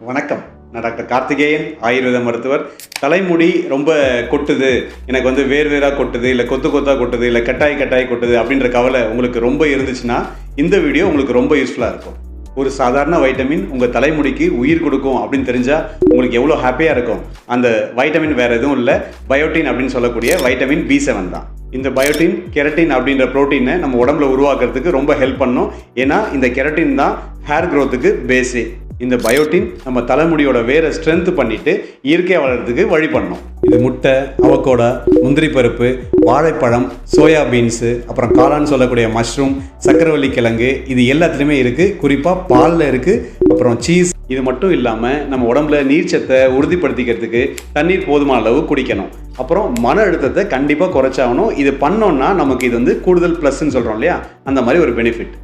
வணக்கம். நான் டாக்டர் கார்த்திகேயன், ஆயுர்வேத மருத்துவர். தலைமுடி ரொம்ப கொட்டுது, எனக்கு வந்து வேர் வேறாக கொட்டுது, இல்லை கொத்து கொத்தாக கொட்டுது, இல்லை கட்டாய் கொட்டுது அப்படின்ற கவலை உங்களுக்கு ரொம்ப இருந்துச்சுன்னா இந்த வீடியோ உங்களுக்கு ரொம்ப யூஸ்ஃபுல்லாக இருக்கும். ஒரு சாதாரண வைட்டமின் உங்கள் தலைமுடிக்கு உயிர் கொடுக்கும் அப்படின்னு தெரிஞ்சால் உங்களுக்கு எவ்வளோ ஹாப்பியாக இருக்கும். அந்த வைட்டமின் வேறு எதுவும் இல்லை, பயோட்டின் அப்படின்னு சொல்லக்கூடிய வைட்டமின் B7 தான். இந்த பயோட்டின் கெரட்டின் அப்படின்ற ப்ரோட்டீனை நம்ம உடம்புல உருவாக்குறதுக்கு ரொம்ப ஹெல்ப் பண்ணும். ஏன்னா இந்த கெரட்டின் தான் ஹேர் க்ரோத்துக்கு பேஸே. இந்த பயோட்டின் நம்ம தலைமுடியோட வேரை ஸ்ட்ரென்த் பண்ணிட்டு இயற்கையாக வளர்கிறதுக்கு வழி பண்ணும். இது முட்டை, அவகோடா, முந்திரி பருப்பு, வாழைப்பழம், சோயா பீன்ஸு, அப்புறம் காளான் சொல்லக்கூடிய மஷ்ரூம், சக்கரவள்ளி கிழங்கு, இது எல்லாத்துலேயுமே இருக்குது. குறிப்பாக பாலில் இருக்குது. அப்புறம் சீஸ். இது மட்டும் இல்லாமல் நம்ம உடம்புல நீர்ச்சத்தை உறுதிப்படுத்திக்கிறதுக்கு தண்ணீர் போதுமான அளவு குடிக்கணும். அப்புறம் மன அழுத்தத்தை கண்டிப்பாக குறைச்சாகணும். இது பண்ணோன்னா நமக்கு இது வந்து கூடுதல் ப்ளஸ்ன்னு சொல்கிறோம் இல்லையா, அந்த மாதிரி ஒரு பெனிஃபிட்.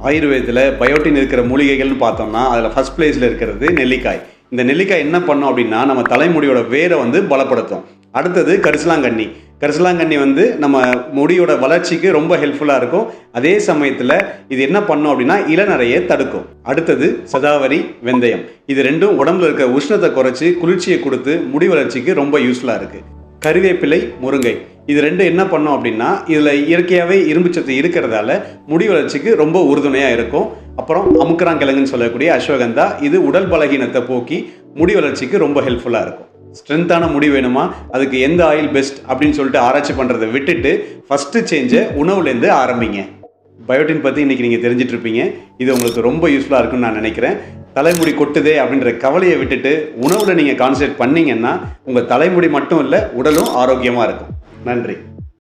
ஆயுர்வேதத்தில் பயோட்டின் இருக்கிற மூலிகைகள்னு பார்த்தோம்னா அதில் ஃபர்ஸ்ட் பிளேஸில் இருக்கிறது நெல்லிக்காய். இந்த நெல்லிக்காய் என்ன பண்ணோம் அப்படின்னா நம்ம தலைமுடியோட வேரை வந்து பலப்படுத்தும். அடுத்தது கரிசலாங்கண்ணி. கரிசலாங்கண்ணி வந்து நம்ம முடியோட வளர்ச்சிக்கு ரொம்ப ஹெல்ப்ஃபுல்லாக இருக்கும். அதே சமயத்தில் இது என்ன பண்ணோம் அப்படின்னா இளநரையை தடுக்கும். அடுத்தது சதாவரி, வெந்தயம். இது ரெண்டும் உடம்புல இருக்க உஷ்ணத்தை குறைச்சி குளிர்ச்சியை கொடுத்து முடி வளர்ச்சிக்கு ரொம்ப யூஸ்ஃபுல்லாக இருக்குது. கறிவேப்பிலை, முருங்கை, இது ரெண்டும் என்ன பண்ணோம் அப்படின்னா இதில் இயற்கையாகவே இரும்புச்சத்து இருக்கிறதால முடி வளர்ச்சிக்கு ரொம்ப உறுதுணையாக இருக்கும். அப்புறம் அமுக்கராங்கிழங்குன்னு சொல்லக்கூடிய அஸ்வகந்தா, இது உடல் பலகீனத்தை போக்கி முடி வளர்ச்சிக்கு ரொம்ப ஹெல்ப்ஃபுல்லாக இருக்கும். ஸ்ட்ரென்த்தான முடி வேணுமா, அதுக்கு எந்த ஆயில் பெஸ்ட் அப்படின்னு சொல்லிட்டு ஆராய்ச்சி பண்ணுறதை விட்டுட்டு ஃபஸ்ட்டு சேஞ்சை உணவுலேருந்து ஆரம்பிங்க. பயோட்டின் பற்றி இன்றைக்கி நீங்கள் தெரிஞ்சிட்ருப்பீங்க. இது உங்களுக்கு ரொம்ப யூஸ்ஃபுல்லாக இருக்குன்னு நான் நினைக்கிறேன். தலைமுடி கொட்டுதே அப்படின்ற கவலையை விட்டுட்டு உணவில் நீங்கள் கான்சன்ட்ரேட் பண்ணிங்கன்னா உங்கள் தலைமுடி மட்டும் இல்லை, உடலும் ஆரோக்கியமாக இருக்கும். நன்றி.